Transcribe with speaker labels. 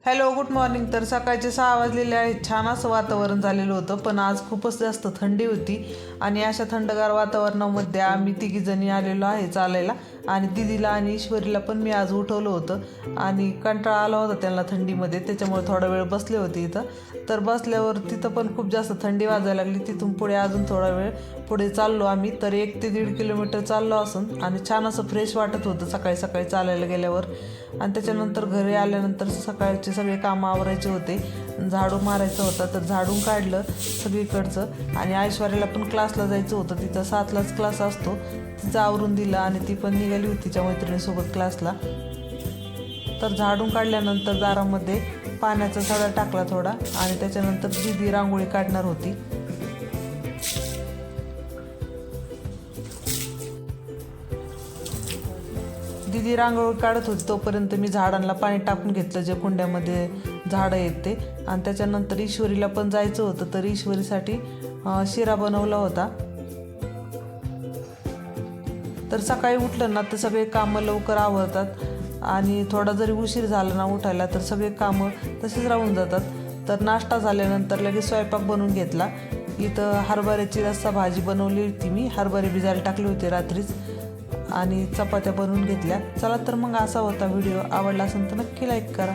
Speaker 1: Hello good morning. तर सकाळचे 6 वाजलेले आहेत। छान असं वातावरण झालेलं होतं, पण आज खूपच जास्त थंडी होती आणि अशा थंडगार वातावरणामध्ये आम्ही तिघीजणी आलेलो आहे चालायला। आणि दीदीला आणि ईश्वरीला पण मी आज उठवलं होतं आणि कंटाळा आला होता त्यांना थंडीमध्ये, त्याच्यामुळे थोडा वेळ बसले होते इथं। तर बसल्यावर तिथं पण खूप जास्त थंडी वाजायला लागली। तिथून पुढे अजून थोडा वेळ पुढे चाललो आम्ही, तर 1 ते 1.5 किलोमीटर चाललो असून आणि छान असं फ्रेश वाटत होतं सकाळी सकाळी चालायला गेल्यावर। आणि त्याच्यानंतर घरी आल्यानंतर सकाळचे सगळे कामं आवरायचे होते, झाडू मारायचा होता, तर झाडून काढलं सगळीकडचं। आणि ऐश्वर्याला पण क्लासला जायचं होतं, तिचा 7लाच क्लास असतो, तिचं आवरून दिलं आणि ती पण निघाली होती तिच्या मैत्रिणीसोबत क्लासला। तर झाडून काढल्यानंतर दारामध्ये पाण्याचा सडा टाकला थोडा आणि त्याच्यानंतर दीदी रांगोळी काढणार होती। दीदी रांगोळी काढत होती तोपर्यंत मी झाडांना पाणी टाकून घेतलं, जे कुंड्यामध्ये झाडं आहेत ते। आणि त्याच्यानंतर ईश्वरीला पण जायचं होतं, तर ईश्वरीसाठी शिरा बनवला होता। तर सकाळी उठलं ना तर सगळे कामं लवकर आवरतात आणि थोडा जरी उशीर झाला ना उठायला तर सगळे कामं तसेच राहून जातात। तर नाश्ता झाल्यानंतर लगेच स्वयंपाक बनवून घेतला। इथं हरभऱ्याची रस्सा भाजी बनवली होती मी, हरभरे भिजायला टाकले होते रात्रीच, आणि चपात्या बनवून घेतल्या। चला तर मग असा होता व्हिडिओ। आवडला असेल तर नक्की लाईक करा।